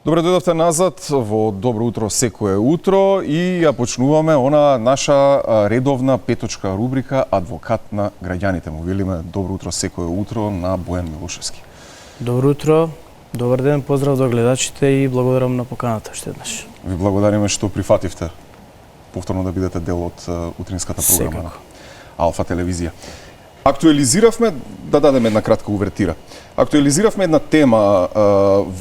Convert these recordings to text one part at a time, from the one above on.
Добре дојдовте назад во Добро утро секое утро и ја почнуваме она наша редовна петочка рубрика Адвокат на граѓаните. Му велиме Добро утро секое утро на Бојан Милошевски. Добро утро, добар ден, поздрав до гледачите и благодарам на поканата уште еднаш. Ви благодариме што прифативте повторно да бидете дел од утринската програма на Алфа телевизија. Актуализиравме, да дадеме една кратка увертира. Актуализиравме една тема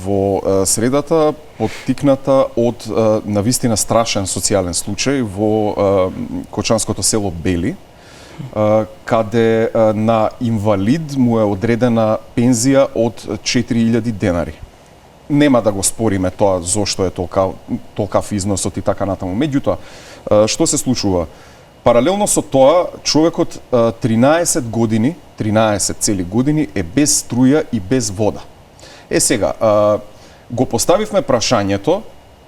во средата, поттикната од навистина страшен социјален случај во кочанското село Бели, каде на инвалид му е одредена пензија од 4000 денари. Нема да го спориме тоа зошто е толкав износот и така натаму. Меѓутоа, што се случува? Паралелно со тоа, човекот 13 цели години е без струја и без вода. Сега, го поставивме прашањето,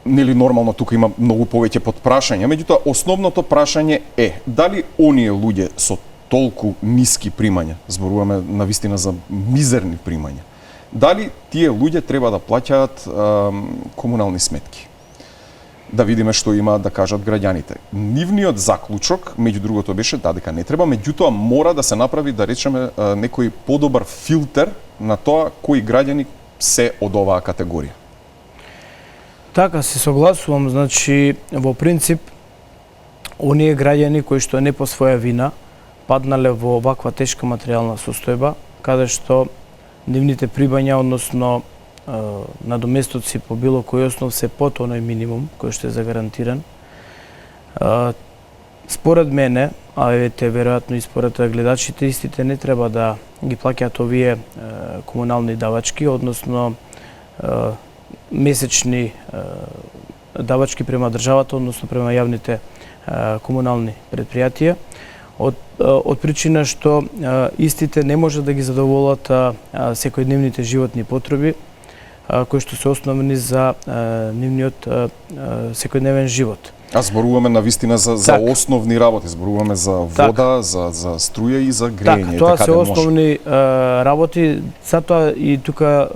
нели нормално тука има многу повеќе подпрашања, меѓутоа основното прашање е дали оние луѓе со толку ниски примања, зборуваме навистина за мизерни примања, дали тие луѓе треба да плаќаат комунални сметки? Да видиме што има да кажат граѓаните. Нивниот заклучок, меѓу другото, беше дека не треба, меѓутоа мора да се направи, да речеме, некој подобар филтер на тоа кои граѓани се од оваа категорија. Така, се согласувам, значи, во принцип, оние граѓани кои што не по своја вина паднале во ваква тешка материјална состојба, каде што нивните прибања, односно надоместоци по било кој основ се под оној минимум кој што е загарантиран. Според мене, а ете веројатно и според гледачите, истите не треба да ги плаќаат овие комунални давачки, односно месечни давачки према државата, односно према јавните комунални предпријатија, од причина што истите не може да ги задоволат секојдневните животни потреби, кои што се основни за нивниот секојдневен живот. А зборуваме навистина за основни работи, зборуваме за вода, за струја и за грејење. Тоа се основни работи, затоа и тука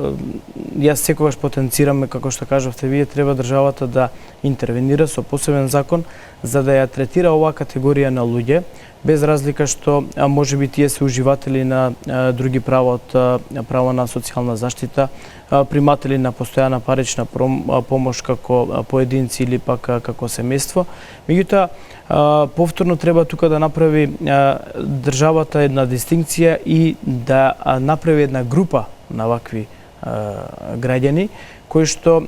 јас секогаш потенцираме, како што кажавте вие, треба државата да интервенира со посебен закон за да ја третира оваа категорија на луѓе, без разлика што можеби тие се уживатели на други права од право на социјална заштита, приматели на постојана парична помош како поединци или пак како семејство. Меѓутоа, повторно треба тука да направи државата една дистинкција и да направи една група на вакви граѓани кои што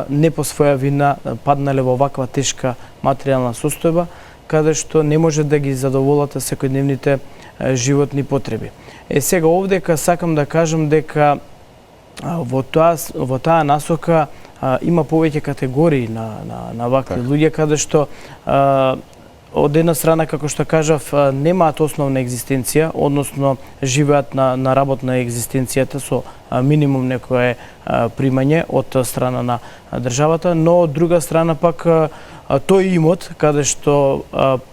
не по своја вина паднале во ваква тешка материјална состојба, каде што не може да ги задоволат секојдневните животни потреби. Сега овдека сакам да кажам дека во таа насока има повеќе категории на вакви луѓе, каде што од една страна, како што кажав, немаат основна екзистенција, односно живеат на работна екзистенцијата со минимум некое примање од страна на државата, но од друга страна пак тој имот, каде што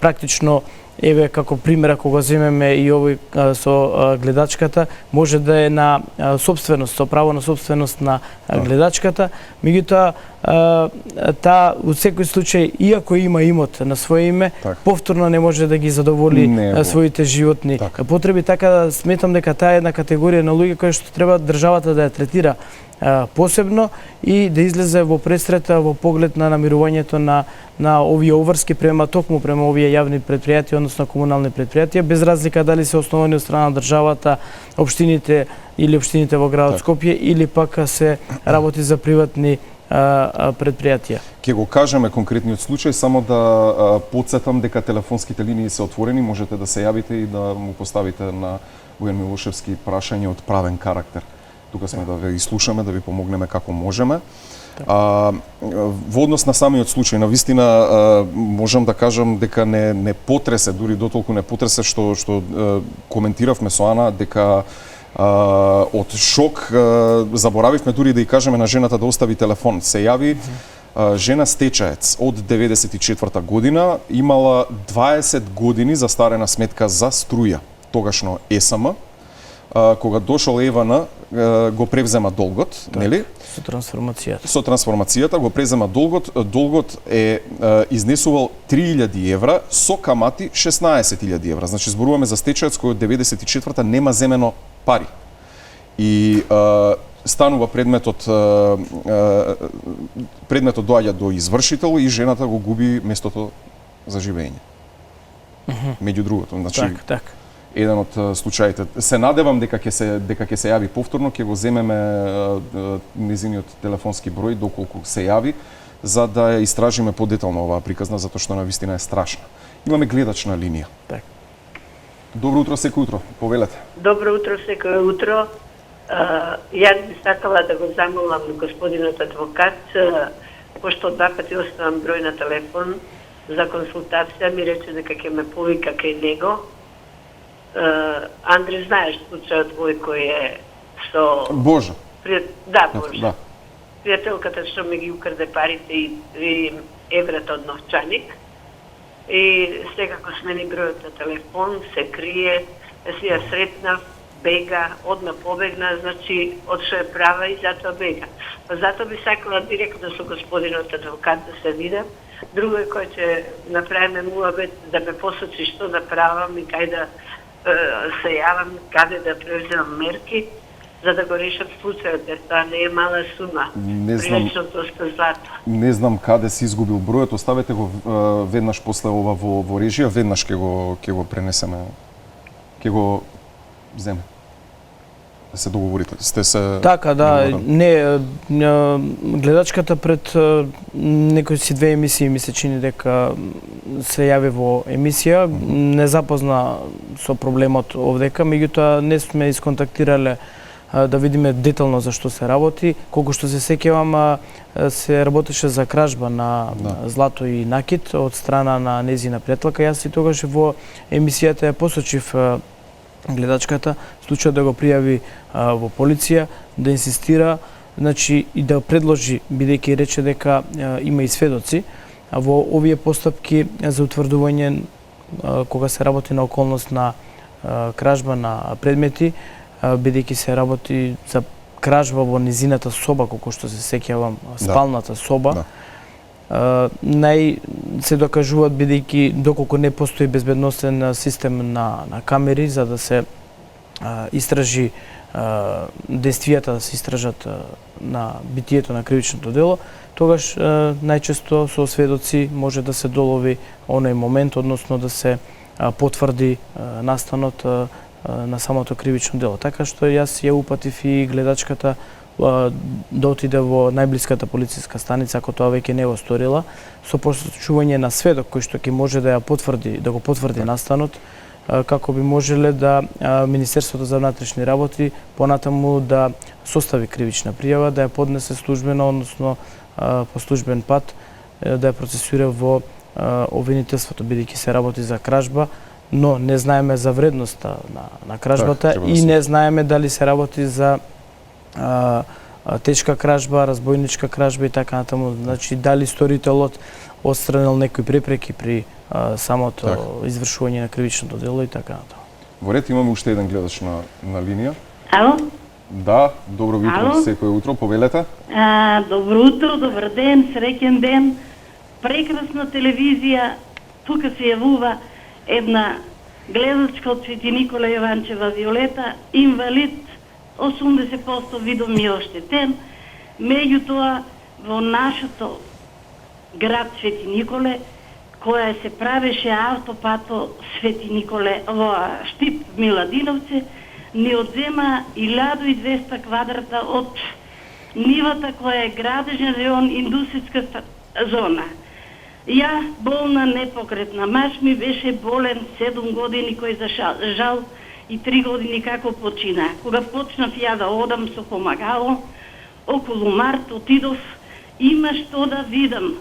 практично, еве како пример, ако го земеме и овој со гледачката, може да е на собственост, со право на собственост на гледачката, меѓутоа таа во секој случај, иако има имот на своје име, повторно не може да ги задоволи своите животни потреби, така да сметам дека таа е една категорија на луѓе која што треба државата да ја третира посебно и да излезе во пресрета во поглед на намирувањето на овие обврски према овие јавни предпријатија, односно комунални предпријатија, без разлика дали се основани од страна на државата, општините или општините во градот Скопје или пак се работи за приватни предпријатија. Ќе го кажеме конкретниот случај, само да потсетам дека телефонските линии се отворени, можете да се јавите и да му поставите на Бојан Милошевски прашање од правен карактер. Тука сме да ве изслушаме, да ви помогнеме како можеме. Во однос на самиот случај, навистина можам да кажам дека не потресе, дури дотолку не потресе што коментиравме со Ана, дека од шок заборавивме дури да ја кажеме на жената да остави телефон. Се јави жена стечаец од 94 година, имала 20 години застарена сметка за струја, тогашно ЕСМ. Кога дошол ЕВН, го превзема долгот, нели? Со трансформацијата. Со трансформацијата го презема долгот. Долгот е изнесувал 3000 евра со камати 16.000 евра. Значи зборуваме за стечајот кој од 94-та нема земено пари. И станува предметот доаѓа до извршител и жената го губи местото за живење. Меѓу другото, значи Так. еден од случаите. Се надевам дека ќе се јави повторно, ќе го земеме незиниот телефонски број доколку се јави, за да ја истражиме подетално оваа приказна, затоа што навистина е страшна. Имаме гледачна линија. Так. Добро утро секој утро, повелете. Добро утро секој утро. Јас би сакала да го замолам господинот адвокат, пошто два пати оставам број на телефон за консултација, ми рече дека ќе ме повика кај него. Андре, знаеш случајот твој кој е со... Боже. Да, Боже. Да. Пријателката што ми ги украде парите и еврата од новчаник. И сега го смени бројот на телефон, се крие, си ја сретнав, бега, одма побегна, значи од што е права и затоа бега. Па затоа би сакала директно со господинот адвокат да се видам. Друго е кој ќе направиме муабет да ме посочи што да правам и кај да се јавам, каде да превземам мерки, за да го решат случајот, jer тоа не е мала сума. Не знам. Приличното сте злато. Не знам каде си изгубил бројот, оставете го веднаш после ова во режија, веднаш ќе го пренесеме, ќе го земе. Да се договорите. Сте се Така, да, договорен? гледачката пред некои си две емисии ми се чини дека се јави во емисија, не запозна со проблемот овдека, меѓутоа не сме исконтактирале да видиме детално за што се работи. Колку што се сеќавам, се работеше за кражба на злато и накит од страна на незина пријателка. Јас и тогаш во емисијата ја посочив гледачката, случајот да го пријави во полиција, да инсистира, значи и да предложи, бидејќи рече дека има и сведоци во овие постапки за утврдување кога се работи на околност на кражба на предмети, бидејќи се работи за кражба во низината соба, колку што се сеќавам, спалната соба. Се докажуваат бидејќи доколку не постои безбедносен систем на камери за да се истражи действијата, да се истражат на битието на кривичното дело, тогаш најчесто со сведоци може да се долови оној момент, односно да се потврди настанот на самото кривично дело. Така што јас ја упатив и гледачката да отиде во најблиската полициска станица, ако тоа веќе не го сторила, со посочување на сведок кој што ќе може да ја потврди, да го потврди настанот, како би можеле да Министерството за внатрешни работи понатаму да состави кривична пријава, да ја поднесе службено, односно по службен пат, да ја процесуира во обвинителството, бидејќи се работи за кражба, но не знаеме за вредноста на кражбата и не знаеме дали се работи за тешка кражба, разбойничка кражба и така натаму. Значи, дали сторителот отстранил некои препреки при самото извршување на кривичното дело и така натаму. Во ред имаме уште еден гледач на линија. Ало? Да, добро утро, секој утро, повелете. Добро утро, добар ден, среќен ден. Прекрасна телевизија, тука се јавува една гледачка од Свети Никола Јованчева Виолета, инвалид, 80% видом ми оштетен. Меѓутоа, во нашето град Свети Николе, која се правеше автопато Свети Николе, во Штип Миладиновце, ни одзема 1200 квадрата од нивата која е градежен район, индустријска зона. Ја, болна, непокретна, маж ми беше болен 7 години, кој за жал и 3 години како почина. Кога почнав ја да одам со помагало, околу март отидов, има што да видам.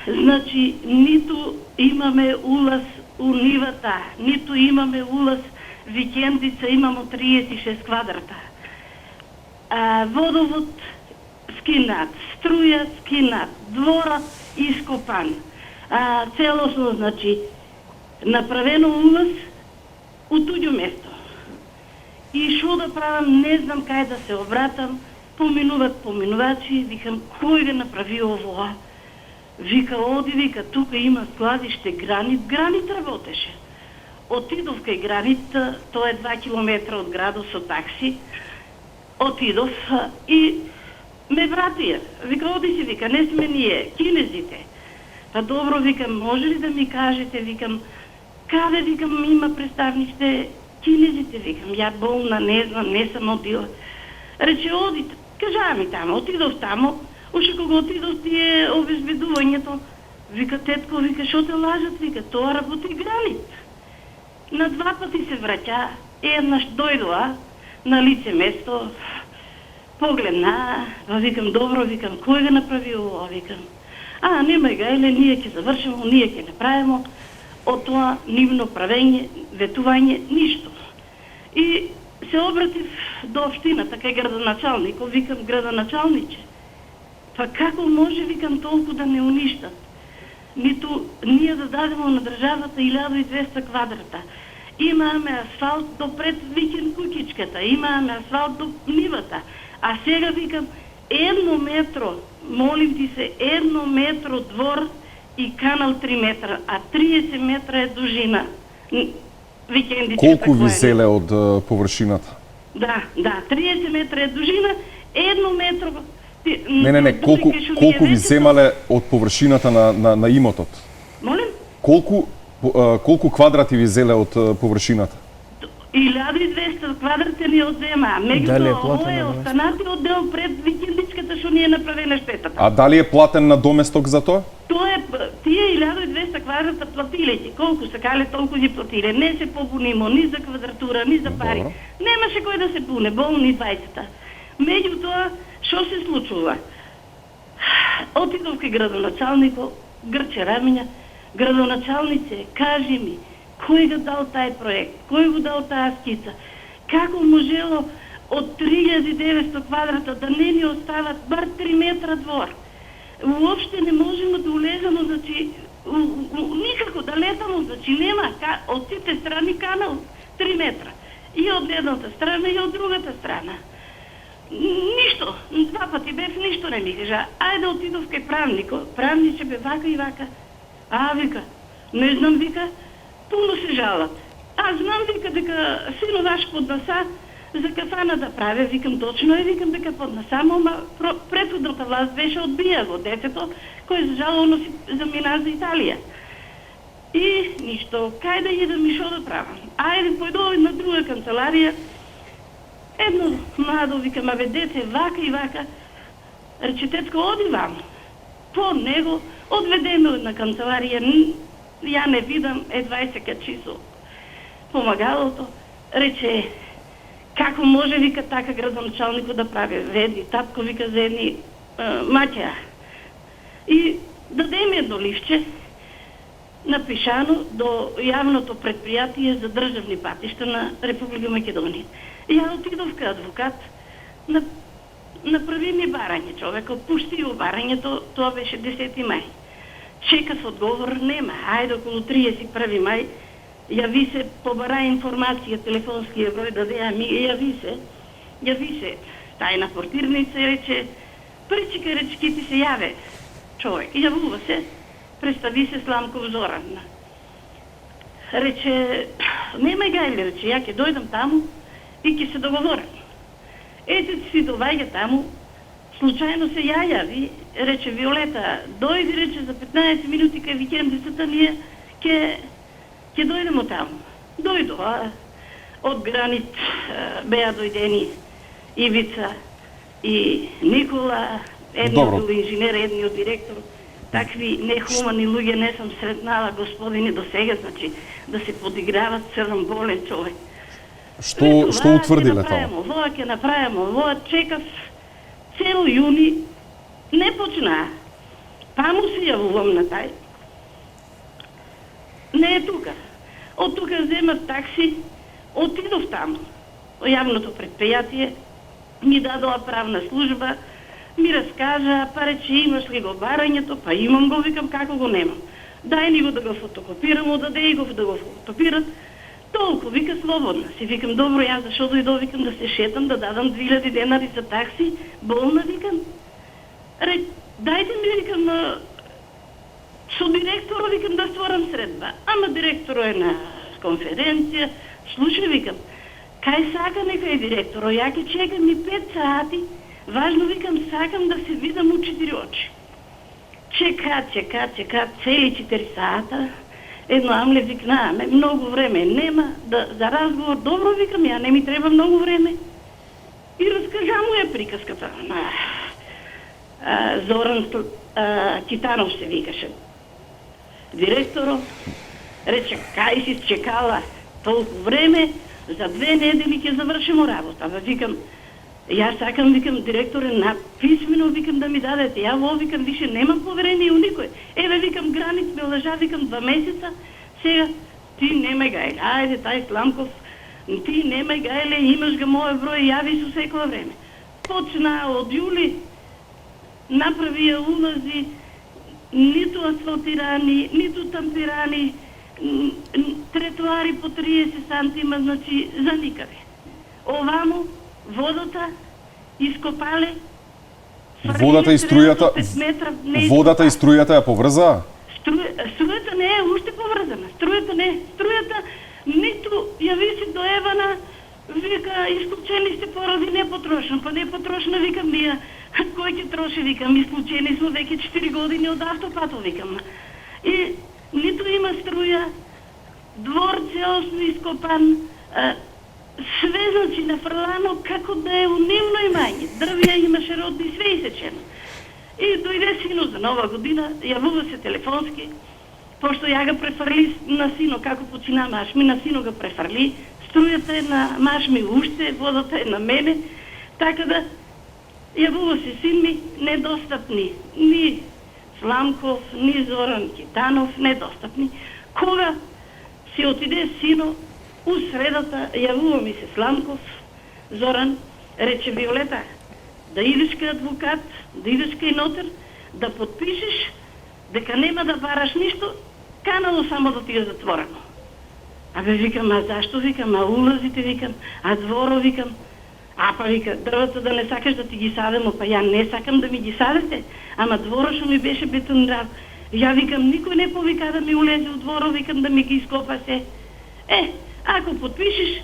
Значи, ниту имаме улаз у нивата, ниту имаме улаз викендица, имамо 36 квадрата. Водовод скинат, струја скинат, дворот ископан. Целосно, значи, направено улаз у туѓо место. И што да правам, не знам кај да се обратам. Поминуват поминувачи, викам, кој го направи ово? Вика, оди, вика, тука има складиште Гранит работеше. Отидов кај Гранит, тоа е 2 километра од градот со такси. Отидов и ме вратија. Вика, оди си, вика, не сме ние, кинезите. Па добро, викам, може ли да ми кажете, викам, каде, викам, има представничте кинезите, викам, ја болна, не знам, не сам одила. Рече, одите, кажа ми тамо, отидов тамо, уште кога отидов тие обезбедувањето, вика, тетко, вика, шо те лажат, вика, тоа работи Гранит. На 2 пати се враќа, еднаш дојдоа на лице место, погледна, па викам, добро, викам, кој го направи ово, викам. Немај га, еле, ние ќе завршимо, ние ќе направимо, од тоа нивно правење, ветување, ништо. И се обратив до општината, кај градоначалникот, викам, градоначалниче, па како може, викам, толку да не уништат? Ниту ние да дадемо на државата 1200 квадрата. Имаме асфалт до пред викен кукичката, имаме асфалт до нивата. А сега, викам, 1 метро, молим ти се, 1 метро двор и канал 3 метра, а 30 метра е дужина. Викендичката. Колку ви зеле од површината? Да, 30 метра е дужина, 1 метро... Не, колку ви земале од површината на имотот? Молим? Колку квадрати ви зеле од површината? 1200 квадрати ни одзема. Меѓутоа, ово е останатиот дел пред викендичката што ни е направена штетата. А дали е платен на доместок за тоа? Тоа е, тие 1200 квадрата платиле ги, колку сакале, толку ги платиле. Не се побунимо ни за квадратура, ни за пари. Добро. Немаше кој да се буне, болни 20-та. Меѓутоа, што се случува? Отидов кај градоначалникот, грче раменја, градоначалнице, кажи ми, кој го дал тај проект, кој го дал таа скица, како можело од 3900 квадрата да не ни остават бар 3 метра двор. Уопште не можеме да улеземо, значи, никако да летамо, значи нема, од сите страни канал 3 метра. И од едната страна, и од другата страна. Ништо, 2 пати бев, ништо не ми кажа. Ајде отидов кај правникот, правниче бе вака и вака. Вика, не знам, вика, пуно се жалат. Аз знам, вика, дека сино ваш поднаса за кафана да прави, викам, точно е, викам, дека поднаса, ама претходната власт беше одбија го детето, кој за жалоно си замина за Италија. И ништо, кај да идам и шо да правам? Ајде, појдови на друга канцеларија, едно младо, викам, абе, дете, вака и вака, рече, тетко, оди вам. По него, одведеме на канцеларија, ја не видам, едва се качи со помагалото, рече, како може, вика, така градоначалникот да прави, веди, татко, вика, за едни маќа. И дадеме едно ливче, напишано до јавното предпријатие за државни патишта на Република Македонија. Ја отидов кај адвокат, направи ми барање, човекот, пушти го барањето, тоа беше 10 мај. Чекав одговор, нема. Ајде околу 31 мај, јави се, побара информација, телефонскиот број даде, јави се, тајна портирница и рече, причека, рече, ке ти се јаве човек. Јавува се, представи се Сламков Зоран. Рече, немај гајле, рече, ја ќе дојдам таму и ќе се договорам. Ете си доваѓа таму, случајно се ја јави, рече Виолета, дојди, рече, за 15 минути кај викендицата ние ќе дојдемо таму. Дојдоа, од Гранит беа дојдени Ивица и Никола, едниот бил инженер, едниот директор. Такви нехумани луѓе не сум сретнала, господине, до сега, значи, да се подиграват црн болен човек. Што утврдиле таму? Ова ќе направиме, ова чекав цел јуни, не почна. Таму се јавувам на тај. Не е тука. Од тука земав такси, отидов таму. Јавното предпријатие ми дадоа правна служба, ми раскажа, па рече, имаш ли го барањето, па имам го, викам, како го немам. Дај ни го да го фотокопирам, даде и го да го фотокопират. Толку, вика, слободна. Си викам, добро, јас зашо дојдов, викам, да се шетам, да дадам 2000 денари за такси, болна, викам. Дајте ми, викам, со директорот, викам, да створам средба. Ама директорот е на конференција, слушај, викам, кај сака некој директор, ја ќе чекам и 5 сати, важно, викам, сакам да се видам у 4 очи. Чека, цели 4 сата, едно амле викна, многу време нема, за разговор, добро, викам, ја не ми треба многу време. И раскажа му ја приказката на Зоран Китанов се викаше. Директорот рече, кај си чекала толку време, за 2 недели ќе завршимо работа. Викам, јас сакам, викам, директоре, на писмено, викам, да ми дадете. Ја во, викам, више немам поверение у никој. Еве, викам, границ ме лежа, викам, 2 месеца. Сега, ти немај гајле, ајде, тај Сламков, ти немај гајле, имаш ga мој број, јави со секоја време. Почна од јули, направија улази, ниту асфалтирани, ниту тампирани, тротоари по 30 сантима, значи, за никаде. Овамо, водата, ископале, Водата и струјата, водата и струјата ја поврзаа? Струјата не е уште поврзана. Струјата ниту ја виси до Евана, вика, исклучени сте поради непотрошна. Па непотрошна, викам, ние, кој ќе троши, викам, исклучени сме веќе 4 години од автопатот, викам. И ниту има струја, двор целосно ископан, све, значи, нафрлано како да е у нивно имање. Дрвја имаше родни, све исечено. И дојде сино за нова година, јавува се телефонски, пошто ја ga префрли на сино, како почина маш ми, на сино ga префрли, струјата е на маш ми уште, водата е на мене, така да јавува се син ми, недостапни, ни Сламков, ни Зоран Китанов, недостапни. Кога си отиде сино, у средата јавува ми се Сламков, Зоран, рече, Виолета, да идеш кај адвокат, да идеш кај нотар, да подпишеш дека нема да бараш ништо, канало само да ти е затворено. Абе, викам, а зашто, викам, а улазите, викам, а дворо, викам, па, вика, дрвата да не сакаш да ти ги садемо, па ја не сакам да ми ги садете, ама дворо што ми беше бетониран. Ја, викам, никој не повика да ми улезе у дворо, викам, да ми ги ископа се. Ако подпишеш,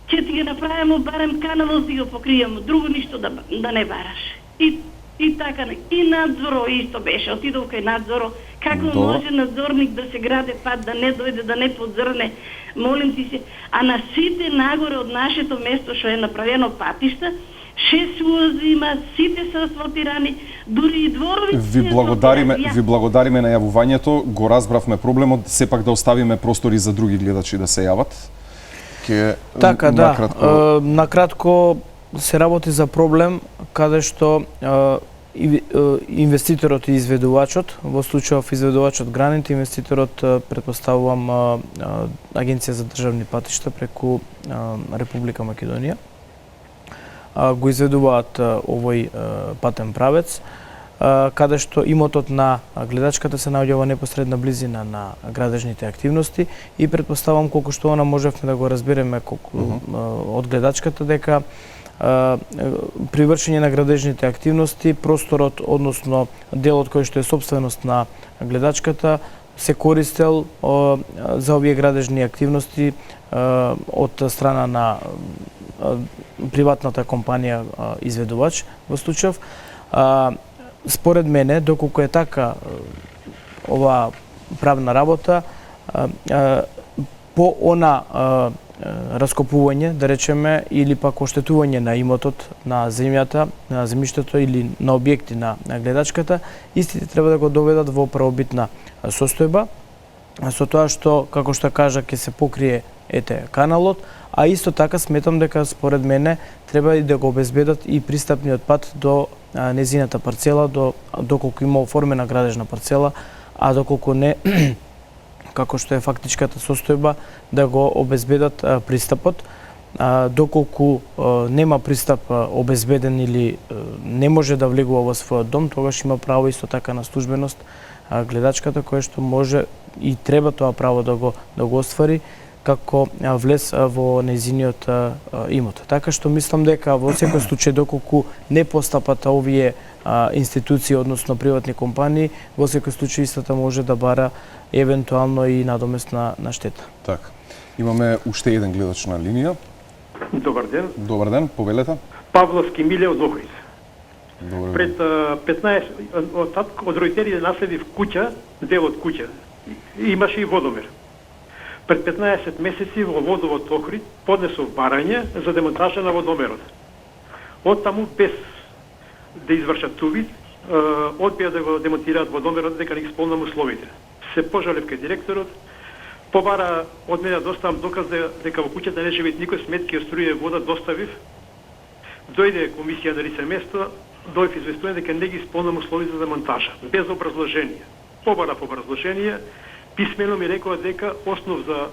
ќе ти ги направимо барем каналот да го покријемо, друго ништо да не бараш. И така, и надзоро исто беше, отидов кај надзоро, како може надзорник да се граде пат, да не дојде, да не подзрне, молим ти се, а на сите нагоре од нашето место што е направено патишта, 6 улази има, сите се асфалтирани, дури и дворовите. Ви благодариме на јавувањето, го разбравме проблемот, сепак да оставиме простори за други гледачи да се јават. Така, да, накратко се работи за проблем каде што инвеститорот и изведувачот, во случајов изведувачот Гранит, инвеститорот претпоставувам Агенција за државни патишта преку Република Македонија, го изведуваат овој патен правец, каде што имотот на гледачката се наоѓа во непосредна близина на градежните активности и претпоставам колку што она можевме да го разбереме од гледачката дека при вршење на градежните активности просторот, односно делот кој што е собственост на гледачката се користел за овие градежни активности од страна на приватната компанија изведувач во случајов. Според мене, доколку е така ова правна работа, по она раскопување, да речеме, или пак оштетување на имотот, на земјата, на земјиштето или на објекти на гледачката, истите треба да го доведат во правобитна состојба, со тоа што, како што кажа, ќе се покрие каналот, а исто така сметам дека според мене треба и да го обезбедат и пристапниот пат до незината парцела, доколку има оформена градежна парцела, а доколку не, како што е фактичката состојба, да го обезбедат пристапот. Доколку нема пристап обезбеден или не може да влегува во својот дом, тогаш има право исто така на службеност гледачката, која што може и треба тоа право да го оствари како влез во нејзиниот имот. Така што мислам дека во секој случај доколку не постапат овие институции, односно приватни компании, во секој случај истата може да бара евентуално и надоместна на штета. Така. Имаме уште еден гледач на линија. Добар ден. Добар ден, повелете. Павловски Миле од Охрид. Добар Пред 15 од родителите наследив куќа, дел од куќа. Имаше и водомер. Пред 15 месеци во водовод Охрид поднесов барање за демонтажа на водомерот. Од таму без да извршат увид, одбија да го демонтираат водомерот дека не исполнам условите. Се пожалев кај директорот, побара од мене доставам доказ дека во куќата не живеат никој, сметки од струја и вода доставив. Дојде комисија на лице место, дојдов известување дека не ги исполнам условите за демонтажа, без образложение. Побара по образложение, писмено ми рекоа дека основ за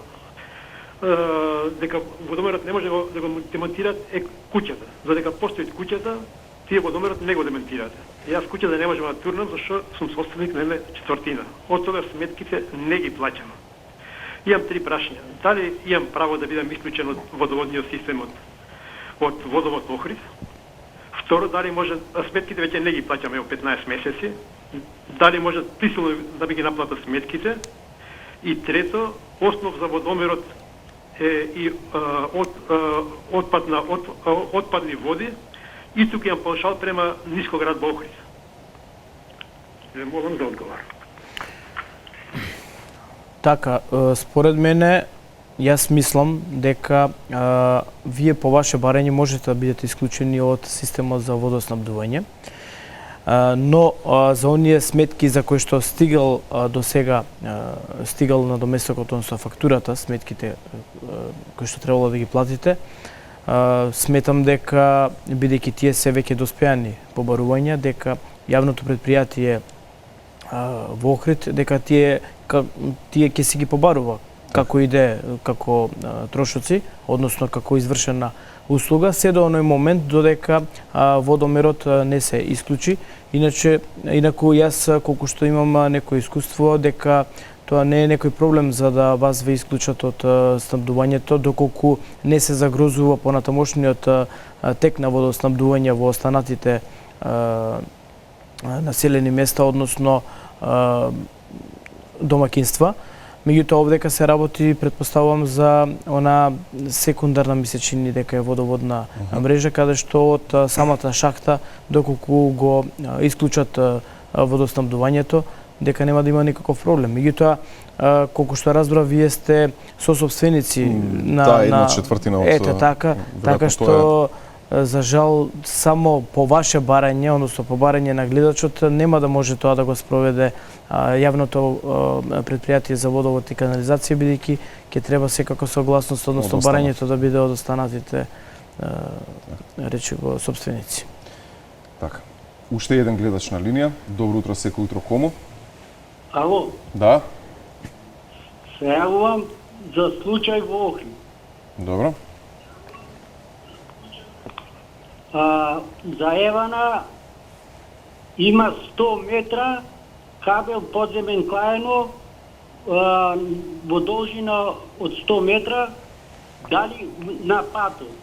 дека водомерот не може да го демонтираат е куќата. За дека постои куќата, тие водомерот не го демонтираат. Јас куќата не можам да турнам, зашто сум собственик на една четвртина. Од тога сметките не ги плаќам. Имам три прашања. Дали имам право да бидам исклучен од водоводниот систем од водовод Охрид? Второ, дали може сметките веќе не ги плаќаме од 15 месеци? Дали може присилно да би ги наплатат сметките? И трето, основ за водомерот е и отпадни води, и тука имам паушал према Нискоград во Охрид. Ве молам за одговор. Така, според мене, јас мислам дека вие по ваше барање можете да бидете исклучени од системот за водоснабдување, но за оние сметки за кои што стигал до сега, стигал на доместокот, односно фактурата, сметките кои што требало да ги платите, сметам дека, бидејќи тие се веќе доспеани побарувања, дека јавното предпријатие во Охрид, дека тие ќе си ги побарува како иде, како трошоци, односно како извршена услуга, се до оној момент додека водомерот не се исклучи. Инаку јас, колку што имам некој искуство, дека тоа не е некој проблем за да вас ве исклучат од снабдувањето, доколку не се загрозува понатамошниот тек на водоснабдување во останатите населени места, односно домакинства. Меѓутоа, овдека се работи, предпоставувам, за она секундарна, ми се чини дека е водоводна мрежа, каде што од самата шахта, доколку го исклучат водоснабдувањето, дека нема да има никаков проблем. Меѓутоа, колку што разбрав, вие сте сосопственици на една четвртина од ете така што за жал само по ваше барање, односно по барање на гледачот, нема да може тоа да го спроведе јавното предпријатие за водовод и канализација, бидејќи ќе треба секако согласност, односно барањето да биде од останатите речи го собственици. Така. Уште еден гледач на линија. Добро утро, секој утро кому? Ало? Да. Се јавувам за случај во Охрид. Добро. За Евана има 100 метра кабел подземен клаено во должина од 100 метра, дали на патот,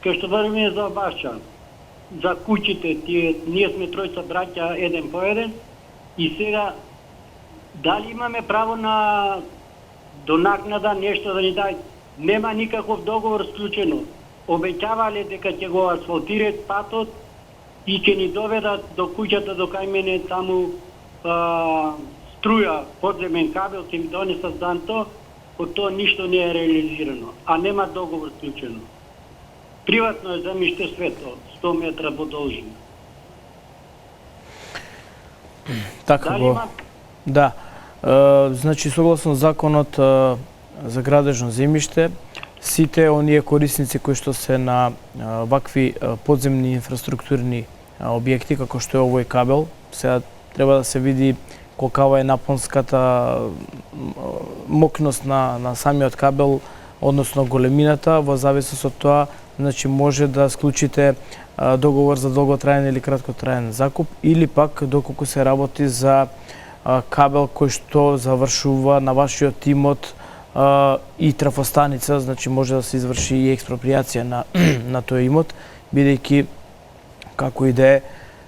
кај што врвиме за Башчан, за куќите, ние сме тројца браќа еден по еден, и сега дали имаме право на до накнада нешто да ни дај? Нема никаков договор склучено. Обеќавале дека ќе го асфалтираат патот и ќе ни доведат до куќата до кај мене таму струја, подземен кабел, ќе ми донесат данто, од тоа ништо не е реализирано, а нема договор склучено. Приватно е земјиште свето, 100 метра по должина. Така го. Да. Значи, согласно законот за градежно земјиште, сите оние корисници кои што се на вакви подземни инфраструктурни објекти, како што е овој кабел, сега треба да се види колкава е напонската мокност на самиот кабел, односно големината, во зависност од тоа, значи може да склучите договор за долготраен или краткотраен закуп, или пак доколку се работи за кабел кој што завршува на вашиот имот и трафостаница, значи може да се изврши и експроприација на тој имот, бидејќи како и да е,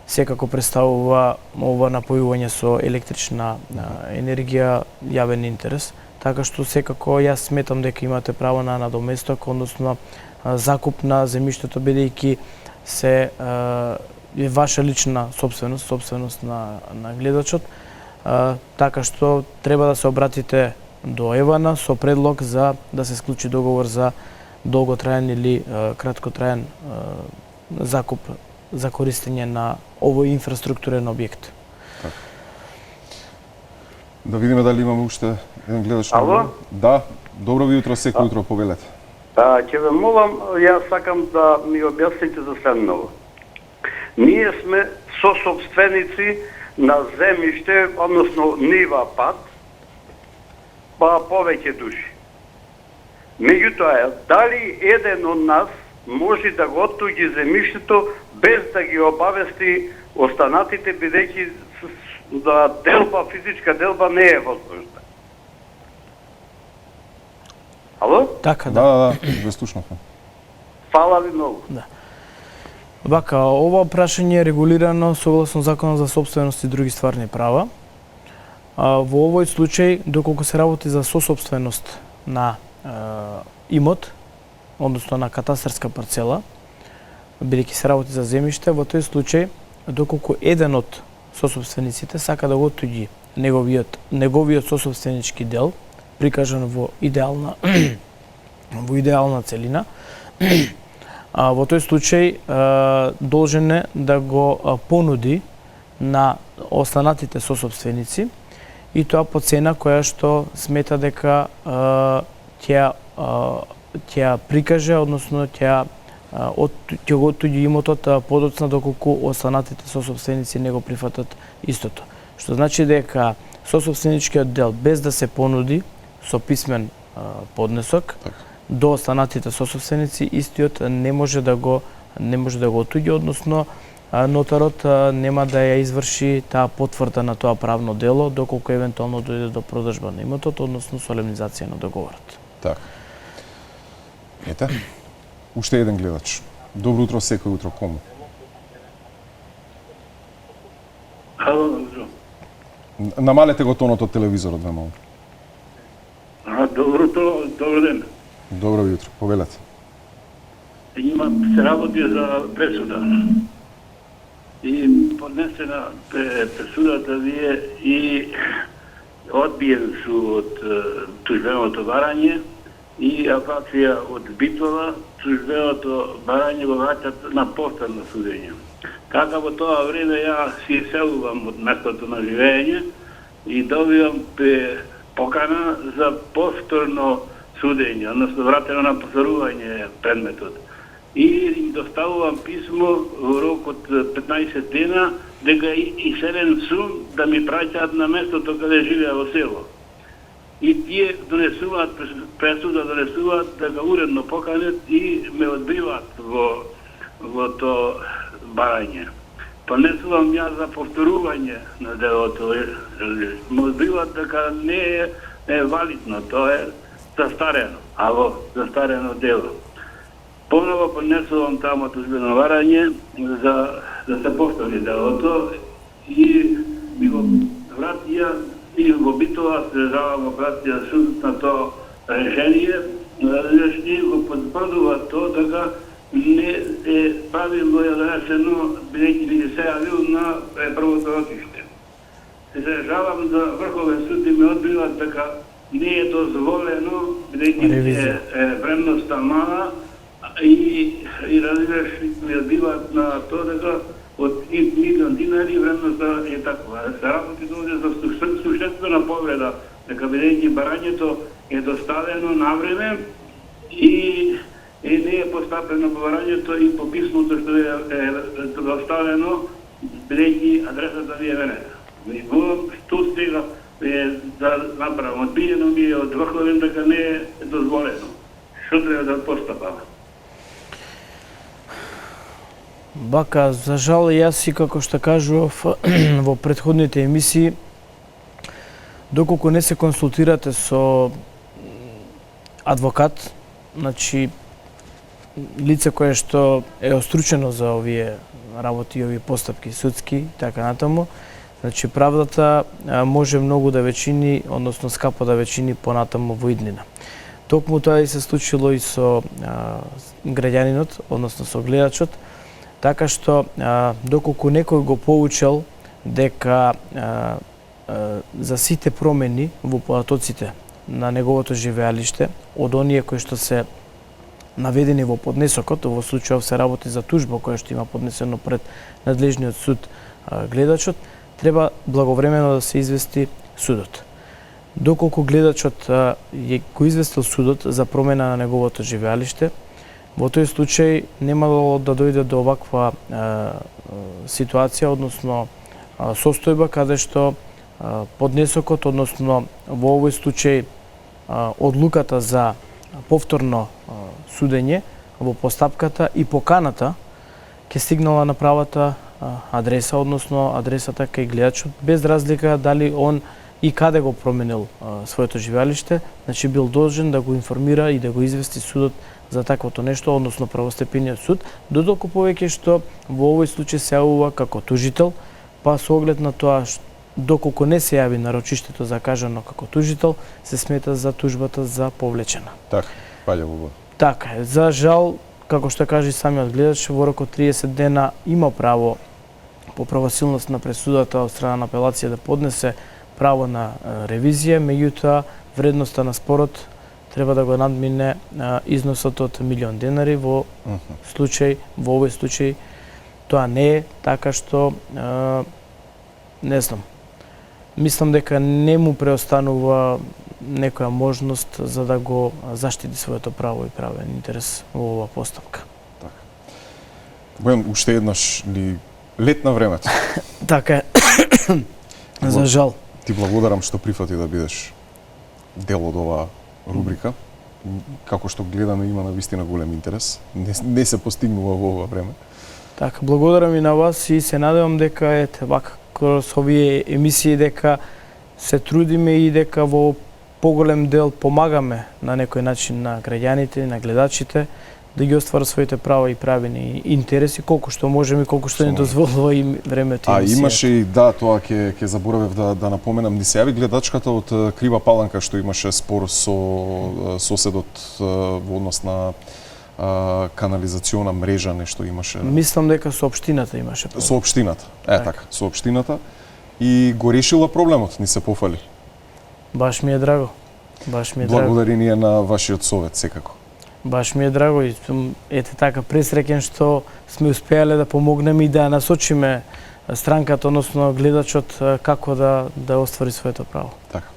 секако представува ова напојување со електрична енергија јавен интерес, така што секако јас сметам дека имате право на надоместок, односно закуп на земјиштето, бидејќи се е ваша лична собственост на гледачот, така што треба да се обратите до Евана со предлог за да се склучи договор за долготраен или краткотраен закуп за користење на овој инфраструктурен објект. Так. Да видиме дали имаме уште еден гледач. Ало? Да, добро ви утро, секој утро повелете. Ќе ве молам, јас сакам да ми објасните за следното. Ние сме сособственици на земјиште, односно нива пат, па повеќе души. Меѓутоа, дали еден од нас може да го оттуѓи земјиштето без да ги обавести останатите, бидејќи да делба, физичка делба не е возможна? Ало? Така, Да, ве слушнавме. Фала ви многу. Вака, ова прашање е регулирано согласно Законот за собственост и други стварни права. Во овој случај, доколку се работи за сосопственост на имот, односно на катастарска парцела, бидејќи се работи за земјиште, во тој случај, доколку еден од сосопствениците сака да го оттуѓи неговиот сосопственички дел, прикажан во идеална целина, во тој случај должен е да го понуди на останатите сосопственици и тоа по цена која што смета дека ќе прикаже, односно ќе го оттуѓи имотот подоцна доколку останатите сосопственици не го прифатат истото. Што значи дека сосопственичкиот дел без да се понуди со писмен поднесок до останатите сосопственици, истиот не може да го оттуѓи, односно нотарот нема да ја изврши таа потврда на тоа правно дело доколку евентуално дојде до продажба на имотот, односно солемнизација на договорот. Така. Ете, уште еден гледач. Добро утро, секој утро, кому? Ало, добро. Намалете го тонот од телевизорот, ве молам. Добро утро, добро ден. Добро ви утро, повелете. Се работи за пресуда. И поднесена пресудата ви е и одбиен су од тужбеното барање и апација од битова, тужбеното барање го враќат на повторно судење. Така во тоа време ја си селувам од местото на живење и добивам покана за повторно судење, односно вратено на повторување предметот. И им доставувам писмо во рок од 15 дена дека иселен сум да ми праќаат на местото каде живеа во село. И тие донесуваат пресуда, дека уредно поканет и ме одбиваат во тоа барање. Понесувам ја за повторување на делото. Ме одбиваат дека не е валидно, тоа е застарено, застарено дело. Поново понесувам тамо тужбено барање за да се повтори делото и ми го вратија и во битова се жалам обратија суд на тоа решение, разрешни го потврдува тоа дека не е правилно ја донесено, бидејќи ми се јавил на првото ротиште. Се жалам за Врховен суд и ме одбиват дека не е дозволено, бидејќи времноста мала и разрешни ми одбиват на тоа дека од 1 милион динари времноста е таква. Се работи дојде за суштествена повреда, дека бидејќи барањето е доставено на време и не е постапено барањето и по писмото што е доставено, бидејќи адресата ви е Венета. Што сега е да направам? Одбиено ми е од Врховен дека не е дозволено. Што треба да постапам? Бака, за жал, јас и како што кажував во претходните емисии, доколку не се консултирате со адвокат, значи лице кое што е остручено за овие работи, овие постапки судски и така натаму. Значи правдата може многу да ве чини, односно скапо да ве чини понатаму во иднина. Токму тоа и се случило и со граѓанинот, односно со гледачот, така што доколку некој го поучел дека за сите промени во потоците на неговото живеалиште, од оние кои што се наведени во поднесокот, во случајов се работи за тужба која што има поднесено пред надлежниот суд гледачот, треба благовремено да се извести судот. Доколку гледачот го известил судот за промена на неговото живеалиште, во тој случај немало да дојде до оваква ситуација, односно состојба каде што поднесокот, односно во овој случај одлуката за повторно судење во постапката и поканата ќе стигнала на правата адреса, односно адресата кај гледачот, без разлика дали он и каде го променил своето живеалиште, значи бил должен да го информира и да го извести судот за таквото нешто, односно правостепениот суд, додолку повеќе што во овој случај се јавува како тужител, па со оглед на тоа доколку не се јави нарочиштето закажано како тужител, се смета за тужбата за повлечена. Така, паѓа во вода. Така е, за жал, како што кажи самиот гледач, во рок од 30 дена има право по правосилност на пресудата од страна на апелација да поднесе право на ревизија, меѓутоа вредноста на спорот треба да го надмине износот од 1.000.000 денари во овој случај тоа не е, така што не знам. Мислам дека не му преостанува некоја можност за да го заштити своето право и правен интерес во оваа постапка. Така. Бојан, уште еднаш ли лет на времето. Така е. За жал. Ти благодарам што прифати да бидеш дел од оваа рубрика. Како што гледаме има навистина голем интерес. Не се постигнува во ова време. Така, благодарам и на вас и се надевам дека вака кроз овие емисии дека се трудиме и дека во поголем дел помагаме на некој начин на граѓаните, на гледачите да ги остварат своите права и правени интереси колку што можеме и колку што ни дозволува и времето. А имаше и тоа ќе заборавев да напоменам, ни се јави гледачката од Крива Паланка што имаше спор со соседот во однос на канализациона мрежа, нешто имаше. Мислам дека со општината имаше проблем. Со општината. Така, со општината и го решила проблемот, ни се пофали. Баш ми е драго. Благодарение на вашиот совет секако. Баш ми е драго и сум така пресреќен што сме успеале да помогнеме и да насочиме странката, односно гледачот како да оствари своето право. Така.